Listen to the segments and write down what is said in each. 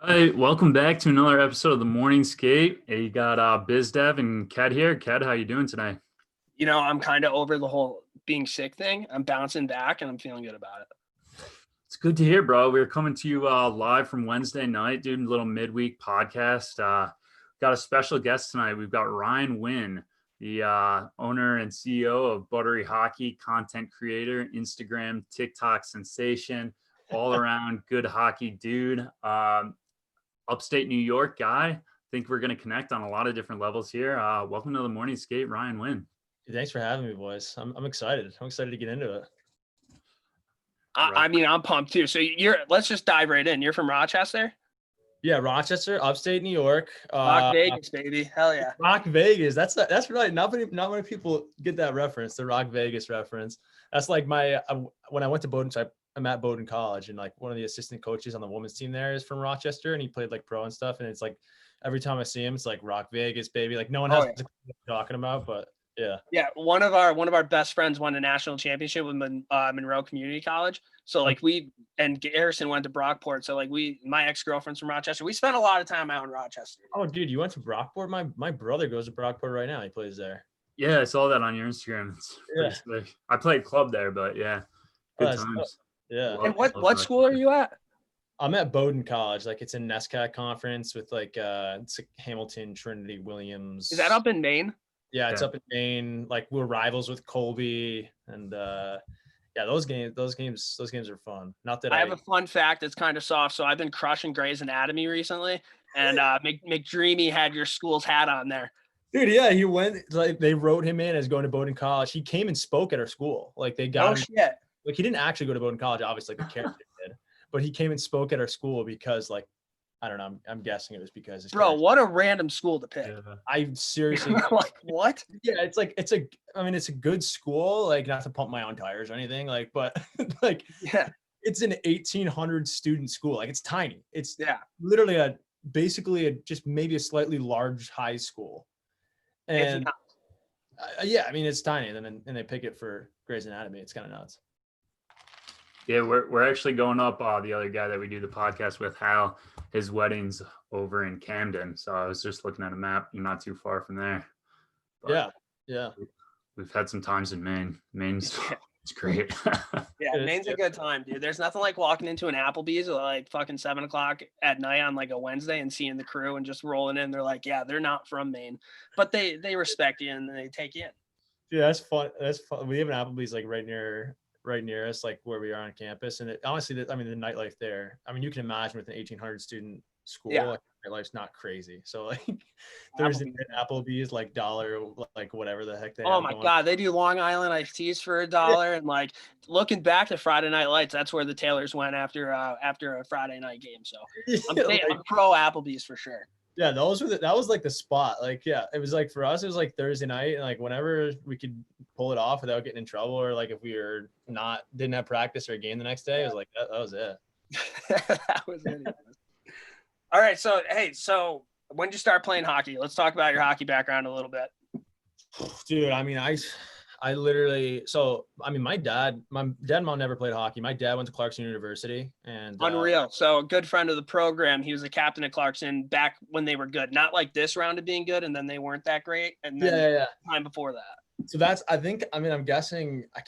Hey, welcome back to another episode of the Morning Skate. Hey, you got Biz Dev and Kat here. Kat, how you doing today? I'm kind of over the whole being sick thing. I'm bouncing back and I'm feeling good about it. It's good to hear, bro. We're coming to you live from Wednesday night, doing a little midweek podcast. Got a special guest tonight. We've got Ryan Winn, the owner and CEO of Buttery Hockey, content creator, Instagram, TikTok sensation, all around good hockey dude. Upstate New York guy. I think we're going to connect on a lot of different levels here. Welcome to the Morning Skate, Ryan Winn. Thanks for having me, boys. I'm excited. I'm excited to get into it. I'm pumped too. So let's just dive right in. You're from Rochester? Yeah, Rochester, upstate New York. Rock Vegas, baby. Hell yeah. Rock Vegas. That's right. Not many people get that reference, the Rock Vegas reference. That's like when I went to Bowdoin, so I'm at Bowdoin College, and like one of the assistant coaches on the women's team there is from Rochester, and he played like pro and stuff. And it's like every time I see him, it's like Rock Vegas, baby. Like no one has what I'm talking about, but yeah. Yeah. One of our best friends won a national championship with Monroe Community College. So like and Garrison went to Brockport. So like my ex-girlfriend's from Rochester. We spent a lot of time out in Rochester. Oh, dude, you went to Brockport? My brother goes to Brockport right now. He plays there. Yeah, I saw that on your Instagram. It's sick. I played club there, but yeah, good times. Yeah. And what school are you at? I'm at Bowdoin College. Like it's a NESCAC conference with it's like Hamilton, Trinity, Williams. Is that up in Maine? Yeah, it's up in Maine. Like we're rivals with Colby, and those games are fun. Not that I have a fun fact that's kind of soft. So I've been crushing Grey's Anatomy recently, and McDreamy had your school's hat on there. Dude, yeah, he went. Like they wrote him in as going to Bowdoin College. He came and spoke at our school. Like they got him. Shit. Like he didn't actually go to Bowdoin College, obviously, like the character did, but he came and spoke at our school because, like, I don't know. I'm guessing it was because. Bro, what a random school to pick. Yeah. I seriously like what? Yeah, it's a good school. Like, not to pump my own tires or anything. Like, but like, yeah, it's an 1,800 student school. Like, it's tiny. It's literally basically just maybe a slightly large high school. And I mean, it's tiny. And then they pick it for Grey's Anatomy. It's kind of nuts. Yeah, we're actually going up. The other guy that we do the podcast with, Hal, his wedding's over in Camden. So I was just looking at a map. You're not too far from there. But yeah. We've had some times in Maine. Maine's it's great. Yeah, Maine's a good time, dude. There's nothing like walking into an Applebee's at like fucking 7:00 at night on like a Wednesday and seeing the crew and just rolling in. They're like, yeah, they're not from Maine, but they respect you and they take you in. Yeah, that's fun. That's fun. We have an Applebee's like right near us, like where we are on campus. And honestly, the nightlife there, I mean, you can imagine with an 1,800 student school, like, nightlife's not crazy. So like Thursday night Applebee's, like $1, like whatever the heck they have. Oh my God. They do Long Island iced teas for $1. And like looking back to Friday Night Lights, that's where the Taylors went after a Friday night game. So I'm pro Applebee's for sure. Yeah, that was like the spot. Like, yeah, it was like for us, it was like Thursday night, and like whenever we could pull it off without getting in trouble, or like if we didn't have practice or a game the next day, it was like that was it. That was it. All right, so when did you start playing hockey? Let's talk about your hockey background a little bit. Dude, I mean, I literally, my dad and mom never played hockey. My dad went to Clarkson University, and unreal. So a good friend of the program. He was a captain at Clarkson back when they were good, not like this round of being good. And then they weren't that great. And then time before that. So I'm guessing I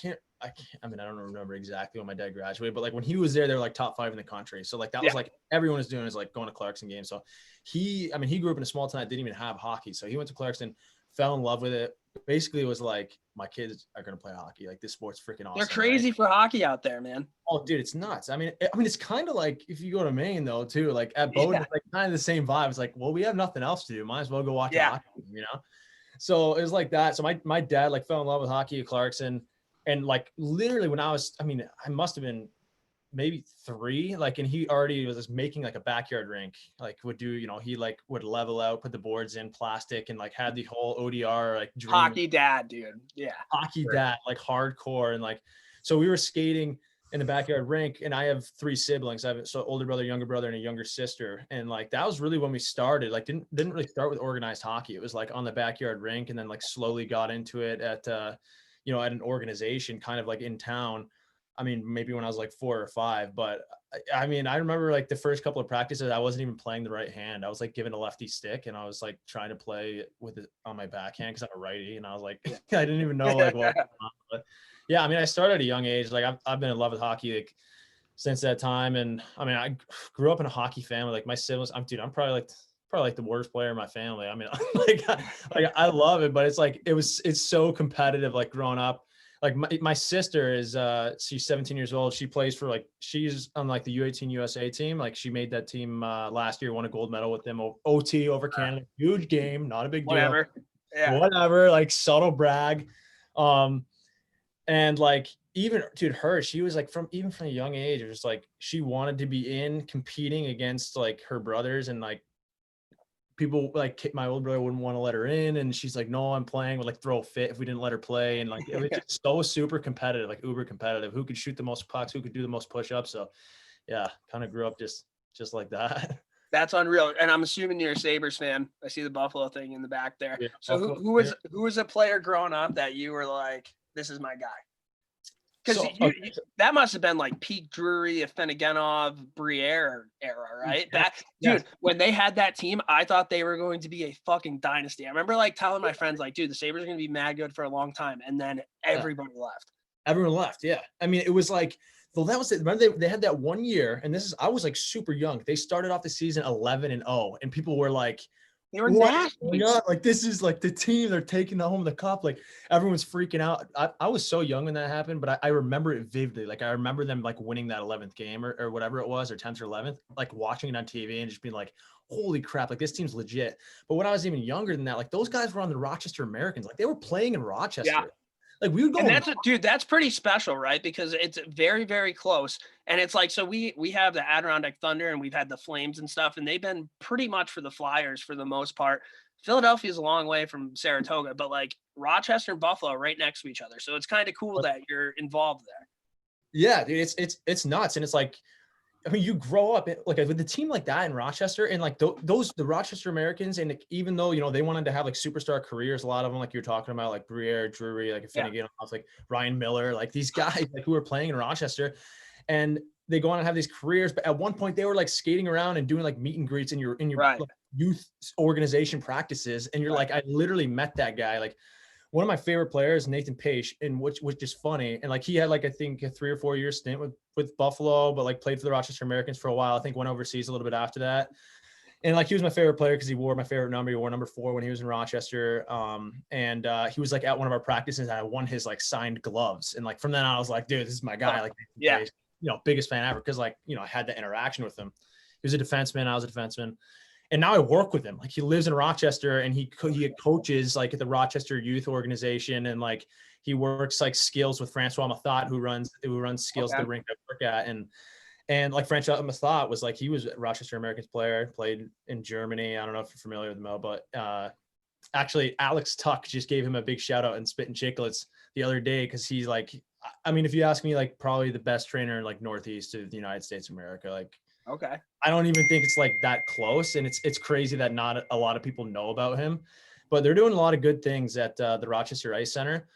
don't remember exactly when my dad graduated, but like when he was there, they were like top 5 in the country. So like that was like everyone was doing is like going to Clarkson games. So he grew up in a small town that didn't even have hockey. So he went to Clarkson, fell in love with it. Basically, it was like, my kids are gonna play hockey. Like, this sport's freaking awesome. They're crazy for hockey out there, man. Oh, dude, it's nuts. I mean, it's kind of like if you go to Maine though, too. Like at Bowdoin, it's like kind of the same vibe. It's like, well, we have nothing else to do. Might as well go watch hockey, you know. So it was like that. So my dad like fell in love with hockey at Clarkson, and like literally when I must have been maybe 3, like, and he already was just making like a backyard rink, like would do, he like would level out, put the boards in plastic, and like had the whole ODR like dream. Hockey dad, dude. Yeah. Hockey dad, like hardcore. And like, so we were skating in the backyard rink, and I have 3 siblings. I have older brother, younger brother, and a younger sister. And like, that was really when we started. Like, didn't really start with organized hockey. It was like on the backyard rink, and then like slowly got into it at an organization kind of like in town. I mean, maybe when I was like 4 or 5, but I mean, I remember like the first couple of practices, I wasn't even playing the right hand. I was like given a lefty stick, and I was like trying to play with it on my backhand because I'm a righty, and I was like, I didn't even know like what. But yeah, I mean, I started at a young age. Like I've been in love with hockey like since that time, and I mean, I grew up in a hockey family. Like my siblings, I'm probably like the worst player in my family. I mean, like I love it, but it's so competitive. Like growing up. Like my sister is she's 17 years old. She plays for she's on like the U18 USA team. Like she made that team last year, won a gold medal with them. OT over Canada, huge game, not a big deal. Whatever. Yeah. Whatever, like subtle brag. And like even dude, she was like from a young age, it was like she wanted to be in competing against like her brothers, and like people like my old brother wouldn't want to let her in, and she's like, no, I'm playing, would like throw a fit if we didn't let her play. And like it was just so super competitive, like uber competitive, who could shoot the most pucks, who could do the most push-ups. So yeah, kind of grew up just like that. That's unreal. And I'm assuming you're a Sabres fan. I see the Buffalo thing in the back there. Yeah, so who was a player growing up that you were like, this is my guy? Because that must have been like peak Drury, Afinogenov, Briere era, right? Dude, when they had that team, I thought they were going to be a fucking dynasty. I remember like telling my friends, like, dude, the Sabres are going to be mad good for a long time. And then everybody left. Everyone left, yeah. I mean, it was like, well, that was it. Remember they had that 1 year, and I was like super young. They started off the season 11-0, and people were like, they were nasty. Like this is like the team, they're taking home the cup. Like everyone's freaking out. I was so young when that happened, but I remember it vividly. Like I remember them like winning that 11th game or whatever it was, or 10th or 11th, like watching it on TV and just being like, holy crap, like this team's legit. But when I was even younger than that, like those guys were on the Rochester Americans. Like they were playing in Rochester. Yeah. Like we would go. And that's pretty special, right? Because it's very, very close. And it's like, so we have the Adirondack Thunder and we've had the Flames and stuff, and they've been pretty much for the Flyers for the most part. Philadelphia's a long way from Saratoga, but like Rochester and Buffalo are right next to each other. So it's kind of cool that you're involved there. Yeah, dude, it's nuts. And it's like, I mean, you grow up like with a team like that in Rochester, and like the Rochester Americans, and like, even though, you know, they wanted to have like superstar careers, a lot of them, like you're talking about, like Briere, Drury, like Finnegan, like Ryan Miller, like these guys like who were playing in Rochester, and they go on and have these careers. But at one point they were like skating around and doing like meet and greets in your right. like, youth organization practices. And you're like, I literally met that guy. Like one of my favorite players, Nathan Page, and which is funny. And like he had like, I think a 3 or 4 year stint with Buffalo, but like played for the Rochester Americans for a while. I think went overseas a little bit after that. And like he was my favorite player because he wore my favorite number. He wore number 4 when he was in Rochester. And he was like at one of our practices, and I won his like signed gloves. And like from then on, I was like, dude, this is my guy. Like, yeah, Page, you know, biggest fan ever, because like, you know, I had the interaction with him. He was a defenseman, I was a defenseman. And now I work with him. Like he lives in Rochester, and he coaches like at the Rochester youth organization, and like he works like skills with Francois Mathot, who runs skills at the rink I work at. And like Francois Mathot was like, he was a Rochester Americans player, played in Germany. I don't know if you're familiar with him, but actually Alex Tuck just gave him a big shout out in Spit and Chicklets the other day, because he's like, I mean, if you ask me, like probably the best trainer in like Northeast of the United States of America. Like, okay, I don't even think it's like that close. And it's crazy that not a lot of people know about him, but they're doing a lot of good things at the Rochester Ice Center,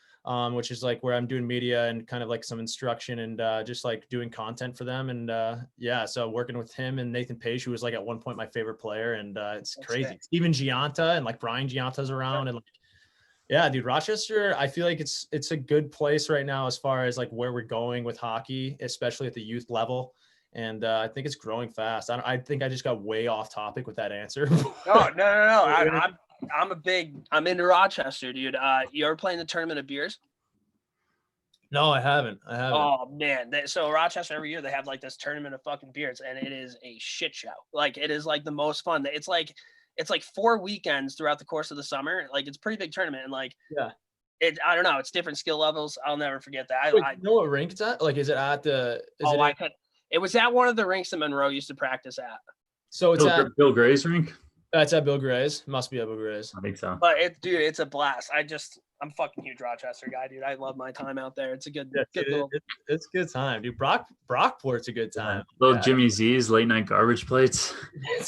which is like where I'm doing media and kind of like some instruction and just like doing content for them. And yeah, so working with him and Nathan Page, who was like at one point my favorite player. And it's crazy. Steven Gianta and like Brian Gianta's around. And like, yeah, dude, Rochester, I feel like it's a good place right now as far as like where we're going with hockey, especially at the youth level. And I think it's growing fast. I think I just got way off topic with that answer. No. I'm into Rochester, dude. You ever playing the Tournament of Beers? No, I haven't. Oh man. So Rochester, every year they have like this tournament of fucking beers, and it is a shit show. Like it is like the most fun. It's like 4 weekends throughout the course of the summer. Like it's a pretty big tournament, and like, I don't know. It's different skill levels. I'll never forget that. Wait, you know what rink it's at? Like, is it at the? It was at one of the rinks that Monroe used to practice at. So it's at Bill Gray's rink. That's at Bill Gray's. Must be at Bill Gray's. I think so. But it's a blast. I'm fucking huge Rochester guy, dude. I love my time out there. It's a good little. It's a good time, dude. Brockport's a good time. Little Jimmy Z's late night garbage plates.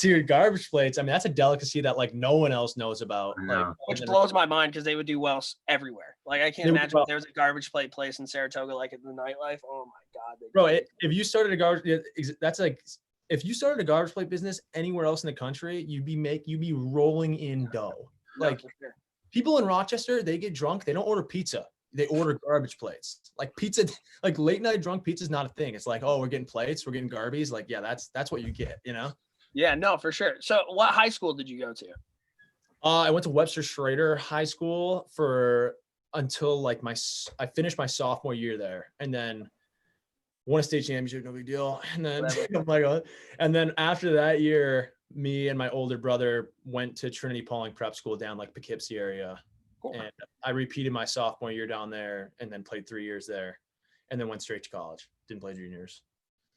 Dude, garbage plates. I mean, that's a delicacy that like no one else knows about. Like, which blows my mind because they would do well everywhere. Like I can't imagine if there was a garbage plate place in Saratoga like in the nightlife. Oh my god, bro! If you started a garbage, that's like if you started a garbage plate business anywhere else in the country, you'd be rolling in dough. Like people in Rochester, they get drunk. They don't order pizza. They order garbage plates. Like pizza, like late night drunk pizza is not a thing. It's like, oh, we're getting plates, we're getting garbies. Like, yeah, that's what you get, you know? Yeah, no, for sure. So what high school did you go to? I went to Webster Schrader High School until like I finished my sophomore year there, and then won a state championship, no big deal. And then oh my god. And then after that year, me and my older brother went to Trinity Pauling Prep School down like Poughkeepsie area. Cool. And I repeated my sophomore year down there and then played 3 years there and then went straight to college. Didn't play juniors.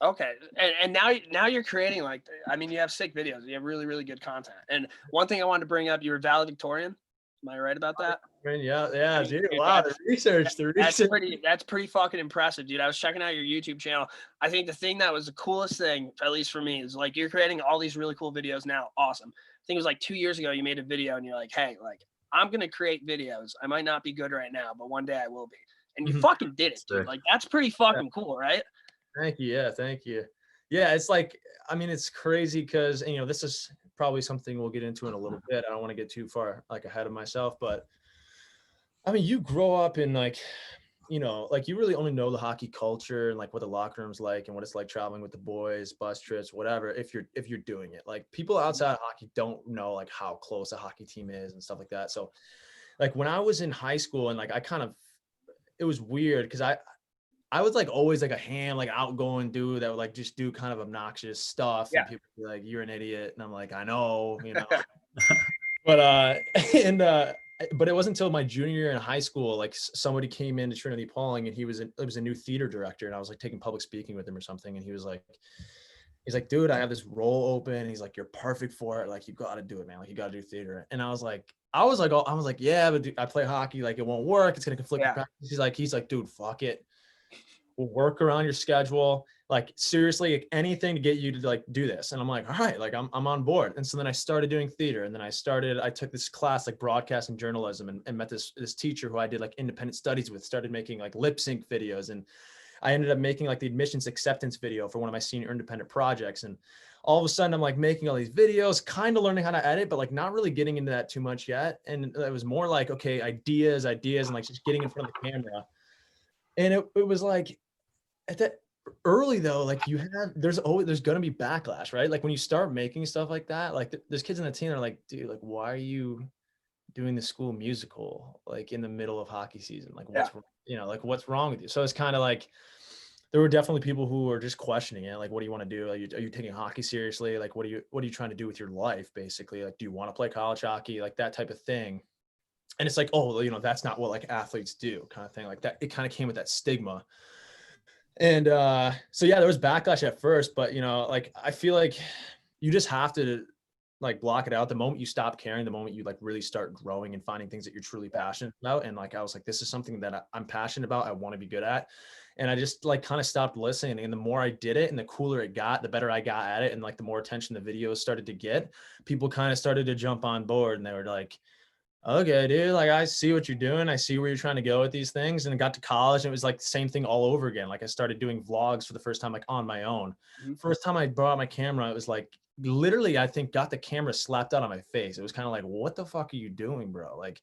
Okay. And now you're creating you have sick videos. You have really, really good content. And one thing I wanted to bring up, you were valedictorian. Am I right about that? Yeah, dude. Wow, the research. That's pretty fucking impressive, dude. I was checking out your YouTube channel. I think the thing that was the coolest thing, at least for me, is like you're creating all these really cool videos now. Awesome. I think it was like 2 years ago you made a video and you're like, hey, like I'm gonna create videos. I might not be good right now, but one day I will be. And you fucking did it, dude. Like that's pretty fucking cool, right? Thank you. Yeah, thank you. Yeah, it's like, I mean, it's crazy because, you know, this is probably something we'll get into in a little bit. I don't want to get too far like ahead of myself, but I mean, you grow up in like, you know, like you really only know the hockey culture and like what the locker room's like and what it's like traveling with the boys, bus trips, whatever. If you're doing it, like people outside of hockey don't know like how close a hockey team is and stuff like that. So like when I was in high school and like it was weird because I was like always like a ham, like outgoing dude that would like just do kind of obnoxious stuff. Yeah. And people would be like, you're an idiot. And I'm like, I know, you know, but it wasn't until my junior year in high school, like somebody came into Trinity Pauling and it was a new theater director. And I was like taking public speaking with him or something. And he's like, dude, I have this role open. He's like, you're perfect for it. Like, you got to do it, man. Like you got to do theater. And I was like, yeah, but dude, I play hockey. Like it won't work. It's going to conflict with practice. He's like, dude, fuck it. We'll work around your schedule. Like seriously, like, anything to get you to like do this. And I'm like, all right, like I'm on board. And so then I started doing theater, and then I took this class like broadcast and journalism, and met this teacher who I did like independent studies with, started making like lip sync videos. And I ended up making like the admissions acceptance video for one of my senior independent projects. And all of a sudden I'm like making all these videos, kind of learning how to edit, but like not really getting into that too much yet. And it was more like, okay, ideas, and like just getting in front of the camera. And it was like, at that early though, like there's going to be backlash, right? Like when you start making stuff like that, like there's kids on the team that are like, dude, like why are you doing the school musical like in the middle of hockey season? Like what's wrong with you? So it's kind of like there were definitely people who were just questioning it. Like, what do you want to do? Are you taking hockey seriously? Like, what are you trying to do with your life? Basically, like, do you want to play college hockey? Like that type of thing. And it's like, oh, you know, that's not what like athletes do, kind of thing. Like that, it kind of came with that stigma. And so yeah, there was backlash at first, but you know, like I feel like you just have to like block it out. The moment you stop caring, the moment you like really start growing and finding things that you're truly passionate about. And like I was like, this is something that I'm passionate about, I want to be good at. And I just like kind of stopped listening. And the more I did it and the cooler it got, the better I got at it. And like the more attention the videos started to get, people kind of started to jump on board, and they were like, okay, dude, like I see what you're doing. I see where you're trying to go with these things. And I got to college and it was like the same thing all over again. Like I started doing vlogs for the first time, like on my own. Mm-hmm. First time I brought out my camera, it was like literally, I think got the camera slapped out on my face. It was kind of like, what the fuck are you doing, bro? Like,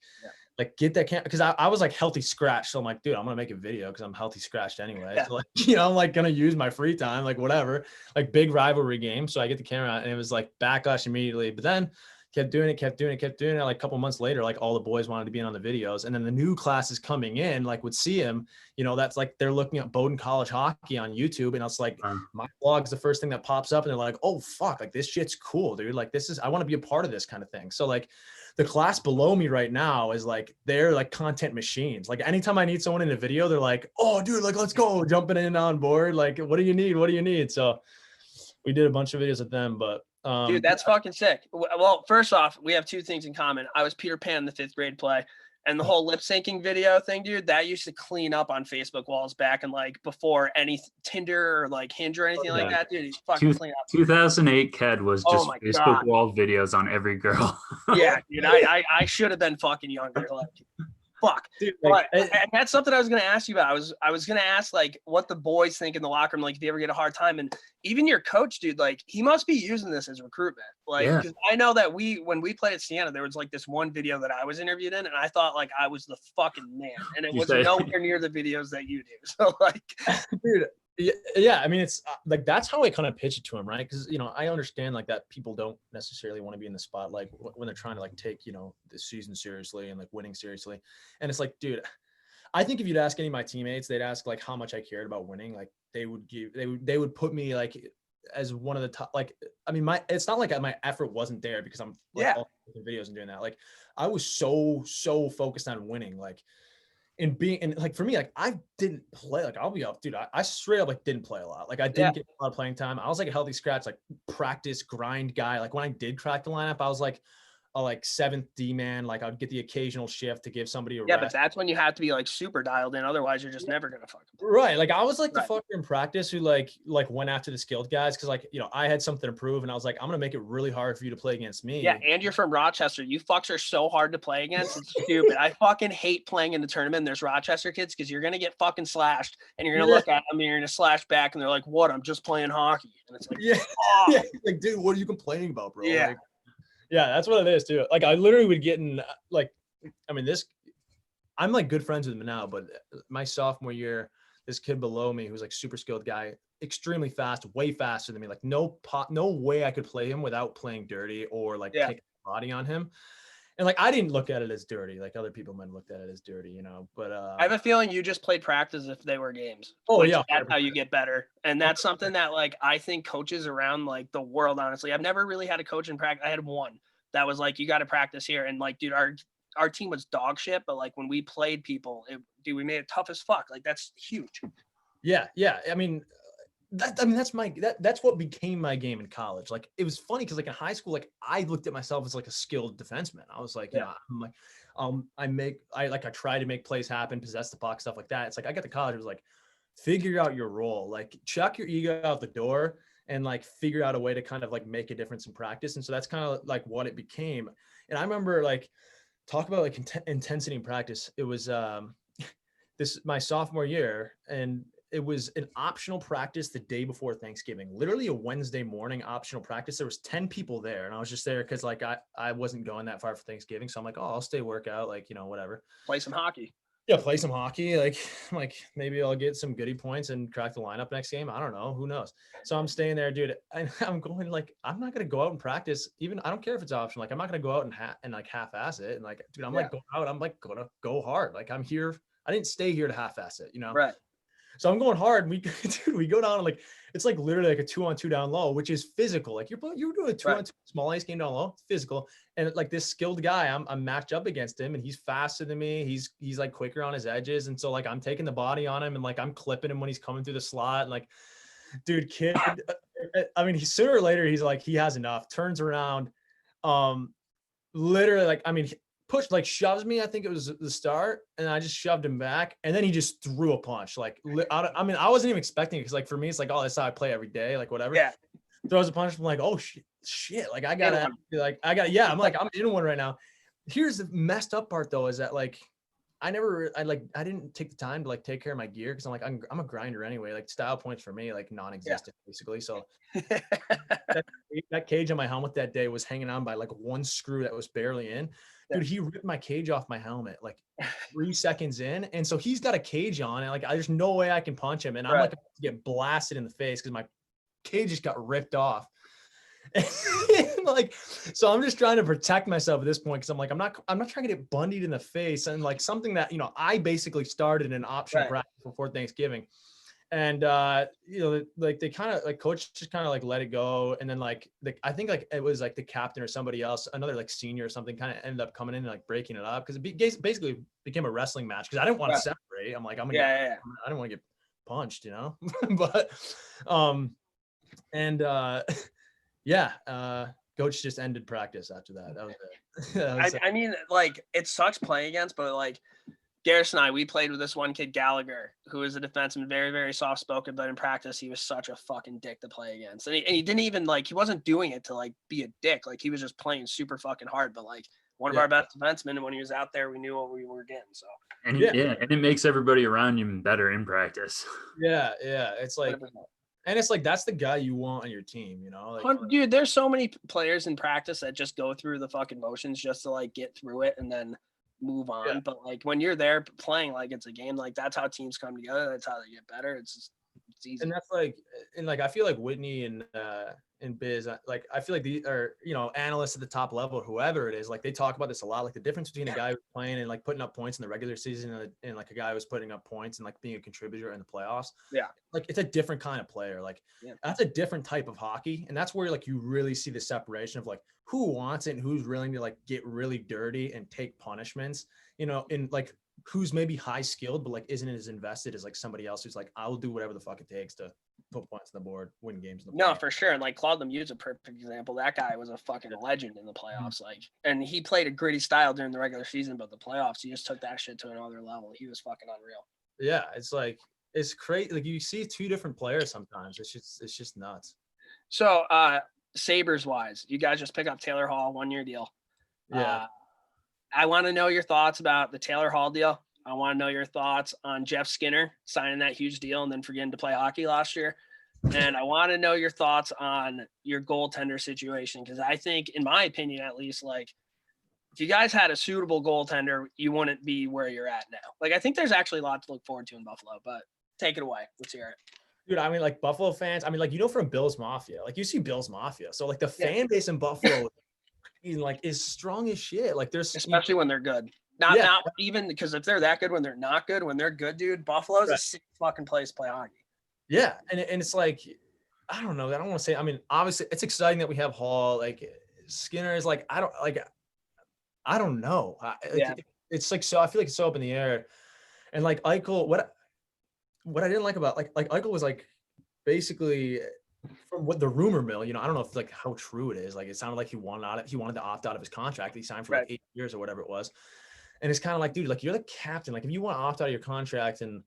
like get that camera. Cause I was like healthy scratch. So I'm like, dude, I'm going to make a video cause I'm healthy scratched anyway. Yeah. So like, you know, I'm like going to use my free time, like whatever, like big rivalry game. So I get the camera out and it was like backlash immediately, but then kept doing it. Like a couple months later, like all the boys wanted to be in on the videos. And then the new classes coming in, like would see him, you know, that's like, they're looking at Bowdoin College hockey on YouTube. And it's like, my blog's the first thing that pops up and they're like, oh fuck, like this shit's cool, dude. Like I want to be a part of this kind of thing. So like the class below me right now is like, they're like content machines. Like anytime I need someone in a video, they're like, oh dude, like, let's go, jumping in on board. Like, what do you need? So we did a bunch of videos with them, but Dude, that's fucking sick. Well, first off, we have two things in common. I was Peter Pan in the 5th grade play. And the whole lip syncing video thing, dude, that used to clean up on Facebook walls back in like before any Tinder or like Hinge or anything like that, dude. He's fucking clean up. 2008 Ked was just Facebook wall videos on every girl. Yeah, dude, I should have been fucking younger. Like, fuck. Dude, like, but that's something I was gonna ask you about. I was gonna ask like what the boys think in the locker room, like if they ever get a hard time, and even your coach, dude, like he must be using this as recruitment. Like, because I know that when we played at Siena, there was like this one video that I was interviewed in, and I thought like I was the fucking man, and it was nowhere near the videos that you do. So like, dude. Yeah, I mean, it's like that's how I kind of pitch it to him, right? Because I understand like that people don't necessarily want to be in the spotlight when they're trying to like take the season seriously and like winning seriously. And it's like, dude, I think if you'd ask any of my teammates, they'd ask like how much I cared about winning. Like they would put me like as one of the top. Like, I mean, it's not like my effort wasn't there because I'm like all videos and doing that. Like I was so focused on winning, like. And like for me, like I didn't play, like I'll be up, dude. I straight up like didn't play a lot. Like I didn't get a lot of playing time. I was like a healthy scratch, like practice grind guy. Like when I did crack the lineup, I was like a 7th D man. Like I'd get the occasional shift to give somebody a rest. But that's when you have to be like super dialed in. Otherwise, you're just never gonna fucking play. Right. Like I was like the fucker in practice who like went after the skilled guys because like I had something to prove and I was like I'm gonna make it really hard for you to play against me. Yeah, and you're from Rochester. You fucks are so hard to play against. It's stupid. I fucking hate playing in the tournament. And there's Rochester kids because you're gonna get fucking slashed and you're gonna look at them and you're gonna slash back and they're like, "What? I'm just playing hockey." And it's like, yeah. Like, dude, what are you complaining about, bro? Yeah. Like, yeah, that's what it is too. Like I literally would get in like, I mean, I'm like good friends with him now, but my sophomore year, this kid below me who's like super skilled guy, extremely fast, way faster than me. Like no way I could play him without playing dirty or like taking a body on him. And like I didn't look at it as dirty, like other people might have looked at it as dirty, But I have a feeling you just played practice if they were games. Oh yeah, that's how you get better, and that's something that like I think coaches around like the world. Honestly, I've never really had a coach in practice. I had one that was like, you got to practice here, and like, dude, our team was dog shit, but like when we played people, we made it tough as fuck. Like that's huge. Yeah. I mean. That's what became my game in college. Like it was funny because like in high school, like I looked at myself as like a skilled defenseman. I was like, I'm like, I try to make plays happen, possess the puck, stuff like that. It's like I got to college, it was like, figure out your role, like chuck your ego out the door and like figure out a way to kind of like make a difference in practice. And so that's kind of like what it became. And I remember like talk about like intensity in practice. It was my sophomore year, and it was an optional practice the day before Thanksgiving, literally a Wednesday morning optional practice. There was 10 people there and I was just there because like I wasn't going that far for Thanksgiving. So I'm like, oh, I'll stay work out, like, whatever. Play some hockey. Yeah, play some hockey. Like maybe I'll get some goodie points and crack the lineup next game. I don't know. Who knows? So I'm staying there, dude. And I'm going like, I'm not going to go out and practice. Even I don't care if it's optional. Like I'm not going to go out and like half-ass it. And like, dude, I'm like going out. I'm like going to go hard. Like I'm here. I didn't stay here to half-ass it, Right. So I'm going hard. We go down and like it's like literally like a 2-on-2 down low, which is physical. Like you're doing a 2-on-2 small ice game down low, it's physical. And like this skilled guy, I'm matched up against him, and he's faster than me. He's like quicker on his edges, and so like I'm taking the body on him, and like I'm clipping him when he's coming through the slot. And like, dude, kid, I mean, sooner or later he's like he has enough. Turns around, literally like I mean. Shoves me. I think it was the start, and I just shoved him back, and then he just threw a punch. Like, I mean, I wasn't even expecting it because, like, for me, it's like, oh, that's how I play every day, like whatever. Yeah. Throws a punch. I'm like, oh shit. Like, I'm like, I'm in one right now. Here's the messed up part though, is that like, I didn't take the time to like take care of my gear because I'm like, I'm a grinder anyway. Like style points for me, like non-existent basically. So that cage on my helmet that day was hanging on by like one screw that was barely in. Dude, he ripped my cage off my helmet like 3 seconds in. And so he's got a cage on and like, there's no way I can punch him. And I'm like, about to get blasted in the face because my cage just got ripped off. Like, so I'm just trying to protect myself at this point. Cause I'm like, I'm not trying to get bundied in the face. And like something that, I basically started an optional practice before Thanksgiving. And, like they kind of like coach just kind of like let it go. And then like, I think like it was like the captain or somebody else, another like senior or something kind of ended up coming in and like breaking it up. Cause it basically became a wrestling match. Cause I didn't want to separate. I'm like, I didn't want to get punched, but, Yeah. Coach just ended practice after that. That was it. I mean, like, it sucks playing against, but like Garrison and I, we played with this one kid, Gallagher, who is a defenseman, very, very soft spoken, but in practice, he was such a fucking dick to play against. And he didn't even like, he wasn't doing it to like be a dick. Like, he was just playing super fucking hard, but like one of our best defensemen. And when he was out there, we knew what we were getting. So, and and it makes everybody around you better in practice. Yeah. It's like, 100%. And it's like, that's the guy you want on your team, you know? Like, dude, there's so many players in practice that just go through the fucking motions just to like get through it and then move on. Yeah. But like when you're there playing like it's a game, like that's how teams come together. That's how they get better. It's easy. And that's like, and like I feel like Whitney and Biz, like I feel like these are, you know, analysts at the top level, whoever it is, like they talk about this a lot, like the difference between a guy who's playing and like putting up points in the regular season and like a guy who's putting up points and like being a contributor in the playoffs. Yeah, like it's a different kind of player. Like that's a different type of hockey, and that's where like you really see the separation of like who wants it and who's willing to like get really dirty and take punishments, you know, and like who's maybe high skilled but like isn't as invested as like somebody else who's like, I'll do whatever the fuck it takes to put points on the board, win games. No, for sure. And like Claude Lemieux is a perfect example. That guy was a fucking legend in the playoffs. Like, and he played a gritty style during the regular season, but the playoffs, he just took that shit to another level. He was fucking unreal. Yeah, it's like it's crazy. Like you see two different players sometimes. It's just nuts. So Sabres wise, you guys just pick up Taylor Hall, 1-year deal. Yeah. I want to know your thoughts about the Taylor Hall deal. I want to know your thoughts on Jeff Skinner signing that huge deal and then forgetting to play hockey last year. And I want to know your thoughts on your goaltender situation, because I think, in my opinion at least, like if you guys had a suitable goaltender, you wouldn't be where you're at now. Like I think there's actually a lot to look forward to in Buffalo, but take it away. Let's hear it. Dude, I mean, like Buffalo fans, I mean, like, you know, from Bills Mafia, like you see Bills Mafia. So like the fan base in Buffalo is strong as shit. Like there's especially when they're good. Not even because if they're that good when they're not good, when they're good, dude, Buffalo's a sick fucking place to play hockey. Yeah. And it's like, I don't know. I don't want to say, I mean, obviously it's exciting that we have Hall. Like Skinner is like, I don't know. It's like, so I feel like it's so up in the air. And like Eichel, what I didn't like about like Eichel was like basically from what the rumor mill, you know, I don't know if like how true it is. Like it sounded like he wanted to opt out of his contract. He signed for like 8 years or whatever it was. And it's kind of like, dude, like you're the captain. Like if you want to opt out of your contract, and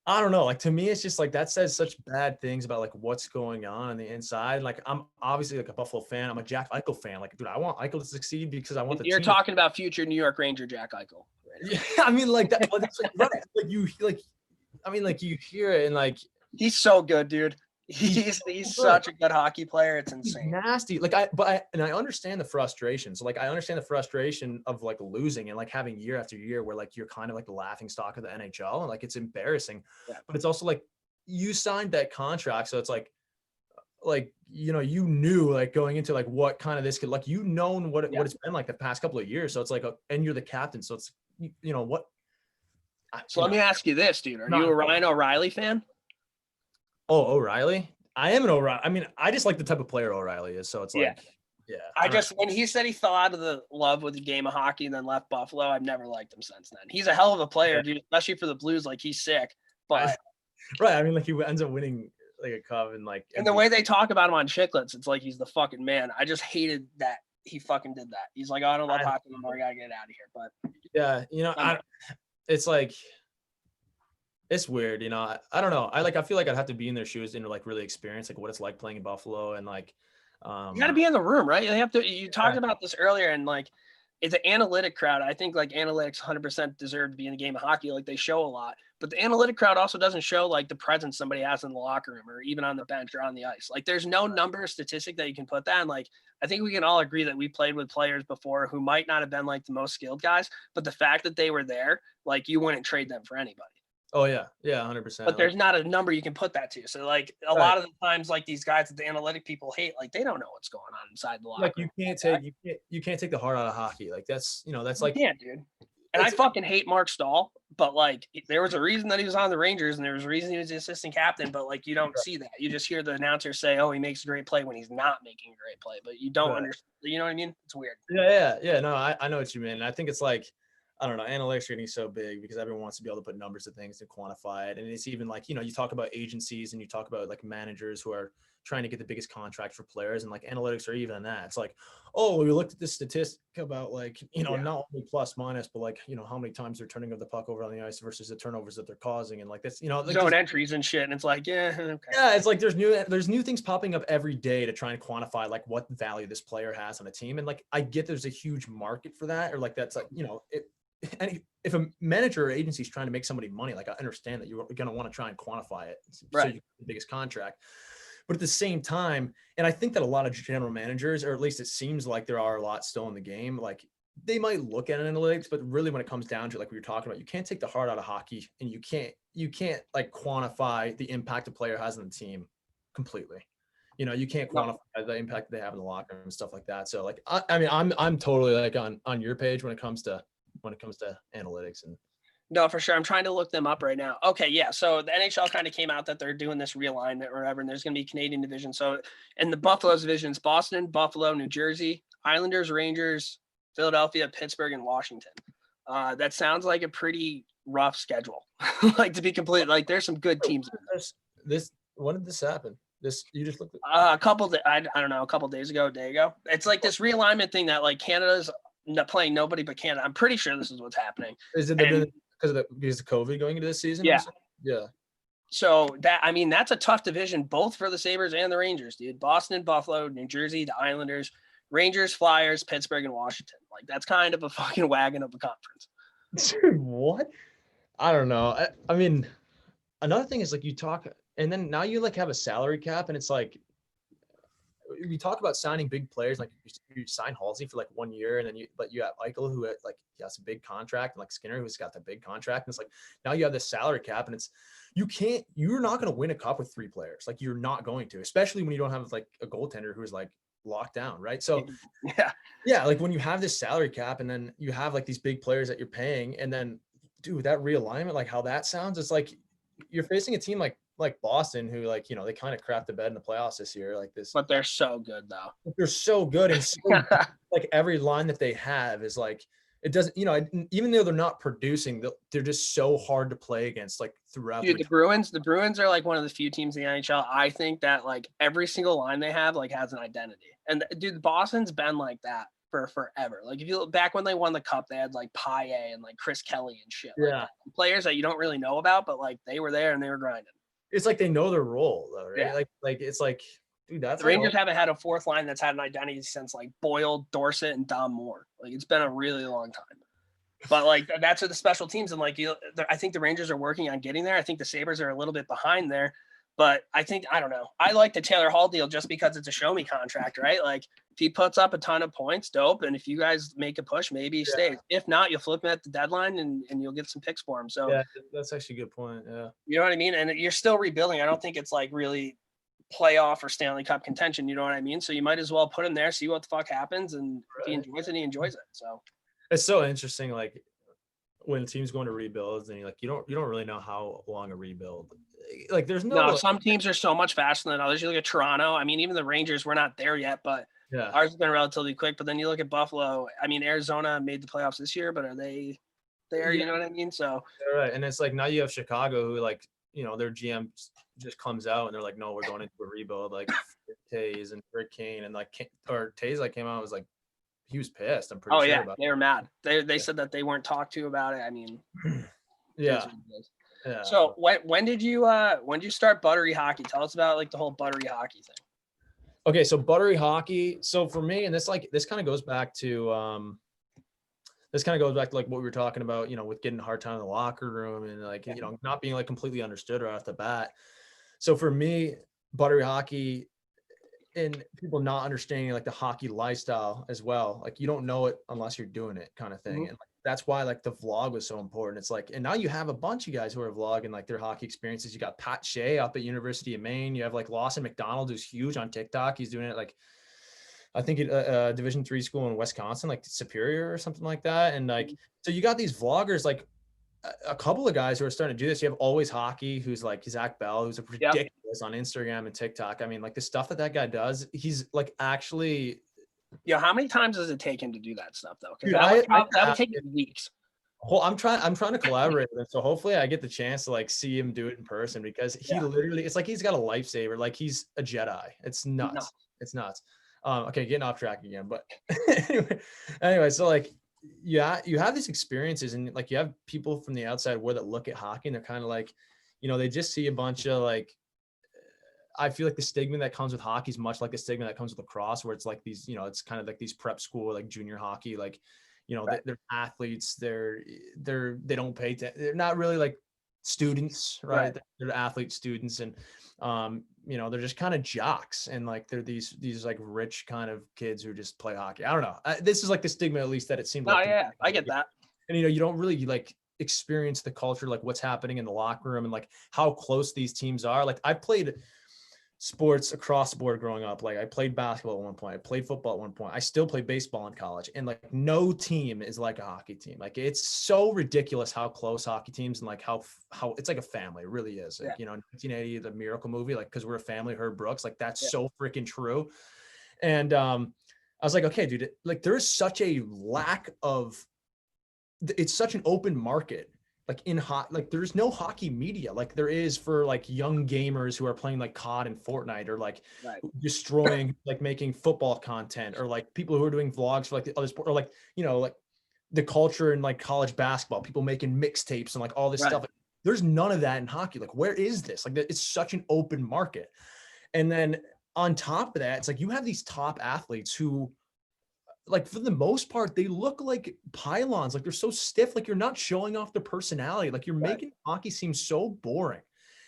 I don't know, like to me, it's just like that says such bad things about like what's going on the inside. Like I'm obviously like a Buffalo fan. I'm a Jack Eichel fan. Like, dude, I want Eichel to succeed because I want the You're team. talking about future New York Ranger Jack Eichel. Right? Yeah, I mean like that. That's like, right. Like you like, I mean like you hear it and like he's so good, dude. He's such a good hockey player. It's insane. He's nasty. Like I understand the frustration. So like I understand the frustration of like losing and like having year after year where like you're kind of like the laughing stock of the NHL and like it's embarrassing. Yeah. But it's also like you signed that contract, so it's like you know you knew like going into like what kind of this could like you've known what it's been like the past couple of years. So it's like and you're the captain, so it's you know what. So let me ask you this, dude. Are you a Ryan O'Reilly fan? Oh, O'Reilly? I am an O'Reilly. I mean, I just like the type of player O'Reilly is. So it's like, yeah. When he said he fell out of the love with the game of hockey and then left Buffalo, I've never liked him since then. He's a hell of a player, dude, especially for the Blues. Like he's sick, but right. I mean, like he ends up winning like a cup and like. And the way they talk about him on Chicklets, it's like he's the fucking man. I just hated that he fucking did that. He's like, oh, I don't love hockey anymore. I gotta get out of here. But yeah, you know, it's like. It's weird, you know. I don't know. I feel like I'd have to be in their shoes and like really experience like what it's like playing in Buffalo and like. You got to be in the room, right? You have to. You talked about this earlier, and like, it's an analytic crowd. I think like analytics 100% deserve to be in the game of hockey. Like they show a lot, but the analytic crowd also doesn't show like the presence somebody has in the locker room or even on the bench or on the ice. Like there's no number or statistic that you can put that. And like I think we can all agree that we played with players before who might not have been like the most skilled guys, but the fact that they were there, like you wouldn't trade them for anybody. Oh yeah, 100%. But there's not a number you can put that to. So like a lot of the times, like these guys that the analytic people hate, like they don't know what's going on inside the locker room. Like you can't take the heart out of hockey. Like that's like yeah, dude. And I fucking hate Mark Stahl, but like there was a reason that he was on the Rangers and there was a reason he was the assistant captain. But like you don't see that. You just hear the announcer say, "Oh, he makes a great play" when he's not making a great play. But you don't understand. You know what I mean? It's weird. Yeah. No, I know what you mean. I think it's like. I don't know, analytics are getting so big because everyone wants to be able to put numbers to things and quantify it. And it's even like, you talk about agencies and you talk about like managers who are trying to get the biggest contract for players, and like analytics are even that. It's like, oh, we looked at this statistic about like, not only plus minus, but like, how many times they're turning the puck over on the ice versus the turnovers that they're causing. And like this, like zone entries and shit. And it's like, yeah, okay. Yeah, it's like there's new things popping up every day to try and quantify like what value this player has on a team. And like I get there's a huge market for that, or like that's like, and if a manager or agency is trying to make somebody money, like I understand that you're going to want to try and quantify it so you get the biggest contract. But at the same time, and I think that a lot of general managers, or at least it seems like there are a lot still in the game, like they might look at analytics, but really when it comes down to like we were talking about, you can't take the heart out of hockey, and you can't like quantify the impact a player has on the team completely. You can't quantify the impact they have in the locker room and stuff like that. So like, I mean, I'm totally like on your page when it comes to analytics. And no, for sure. I'm trying to look them up right now. Okay, yeah. So the NHL kind of came out that they're doing this realignment or whatever, and there's going to be Canadian division. So in the Buffalo's divisions, Boston, Buffalo, New Jersey, Islanders, Rangers, Philadelphia, Pittsburgh, and Washington. That sounds like a pretty rough schedule. Like, to be complete, like there's some good teams. When did this happen? You just looked at a couple. I don't know, a couple days ago, a day ago. It's like this realignment thing that like Canada's playing nobody but Canada. I'm pretty sure this is what's happening. Is it because of COVID going into this season? Yeah. Yeah. So that's a tough division, both for the Sabres and the Rangers, dude. Boston, Buffalo, New Jersey, the Islanders, Rangers, Flyers, Pittsburgh, and Washington. Like, that's kind of a fucking wagon of a conference. Dude, what? I don't know. I mean, another thing is like you talk, and then now you like have a salary cap, and it's like we talk about signing big players. Like you sign Halsey for like 1 year, and then you have Eichel who like he has a big contract, and like Skinner who's got the big contract. And it's like now you have this salary cap, and you're not going to win a cup with 3 players. Like you're not going to, especially when you don't have like a goaltender who's like locked down, right? So yeah, like when you have this salary cap, and then you have like these big players that you're paying, and then dude, that realignment, like how that sounds, it's like you're facing a team like Boston, who like, they kind of crapped the bed in the playoffs this year, like this. But they're so good though. They're so good, and so like every line that they have is like, it doesn't, even though they're not producing, they're just so hard to play against, like throughout. Dude, the Bruins are like one of the few teams in the NHL, I think, that like every single line they have like has an identity. And dude, Boston's been like that for forever. Like if you look back when they won the cup, they had like Paille and like Chris Kelly and shit. Yeah. Like, players that you don't really know about, but like they were there and they were grinding. It's like they know their role though, right? Yeah. Like it's like, dude, that's the Rangers haven't had a fourth line that's had an identity since like Boyle, Dorsett, and Dom Moore. Like it's been a really long time. But like that's what the special teams, and like I think the Rangers are working on getting there. I think the Sabres are a little bit behind there, but I don't know. I like the Taylor Hall deal just because it's a show me contract, right? Like if he puts up a ton of points, dope. And if you guys make a push, maybe he stays. If not, you'll flip him at the deadline and you'll get some picks for him. So yeah, that's actually a good point. Yeah. You know what I mean? And you're still rebuilding. I don't think it's like really playoff or Stanley Cup contention. You know what I mean? So you might as well put him there, see what the fuck happens. And if he enjoys it, he enjoys it. So it's so interesting. Like when a team's going to rebuild, and you don't really know how long a rebuild. Like there's no some teams are so much faster than others. You look at Toronto. I mean, even the Rangers, we're not there yet, but ours has been relatively quick. But then you look at Buffalo. I mean, Arizona made the playoffs this year, but are they there? You know what I mean? So right. And it's like now you have Chicago, who like their GM just comes out and they're like, no, we're going into a rebuild. Like Tays and Rick Kane and like Tays like came out and was like, he was pissed. I'm pretty sure about they were mad. They said that they weren't talked to about it. I mean, yeah. So when did you start Buttery Hockey? Tell us about like the whole Buttery Hockey thing. Okay, so Buttery Hockey. So for me, and this kind of goes back to like what we were talking about, with getting a hard time in the locker room and like not being like completely understood right off the bat. So for me, Buttery Hockey, and people not understanding like the hockey lifestyle as well. Like you don't know it unless you're doing it, kind of thing. And like, that's why like the vlog was so important. It's like, and now you have a bunch of guys who are vlogging like their hockey experiences. You got Pat Shea up at University of Maine. You have like Lawson McDonald, who's huge on TikTok. He's doing it like, I think a Division III school in Wisconsin, like Superior or something like that. And like, so you got these vloggers, like a couple of guys who are starting to do this. You have Always Hockey, who's like Zach Bell, who's a ridiculous on Instagram and TikTok. I mean, like the stuff that guy does, he's like actually. Yeah, how many times does it take him to do that stuff though? Because that would take weeks. Well, I'm trying to collaborate with him. So hopefully I get the chance to like see him do it in person, because he literally, it's like he's got a lifesaver. Like he's a Jedi. It's nuts. No. It's nuts. Okay, getting off track again. But anyway, so like you have these experiences, and like you have people from the outside world that look at hockey and they're kind of like, they just see a bunch of like, I feel like the stigma that comes with hockey is much like the stigma that comes with lacrosse, where it's like these, it's kind of like these prep school, like junior hockey, like, right. They're athletes. They don't pay. They're not really like students, right? They're athlete students, and they're just kind of jocks, and like they're these like rich kind of kids who just play hockey. I don't know. This is like the stigma, at least, that it seems like. Yeah, I get that. And you don't really like experience the culture, like what's happening in the locker room and like how close these teams are. Like I played sports across the board growing up. Like I played basketball at one point, I played football at one point, I still play baseball in college, and like no team is like a hockey team. Like it's so ridiculous how close hockey teams, and like how it's like a family. It really is. Like, 1980, the Miracle movie, like because we're a family, Herb Brooks, like that's so freaking true. And I was like, okay, dude, like there's such a lack of, it's such an open market. Like like there's no hockey media like there is for like young gamers who are playing like COD and Fortnite, or like destroying, like making football content, or like people who are doing vlogs for like the other sport, or like, like the culture in like college basketball, people making mixtapes and like all this stuff. Like, there's none of that in hockey. Like, where is this? Like, it's such an open market. And then on top of that, it's like you have these top athletes who, like for the most part, they look like pylons. Like they're so stiff. Like you're not showing off their personality. Like you're making hockey seem so boring,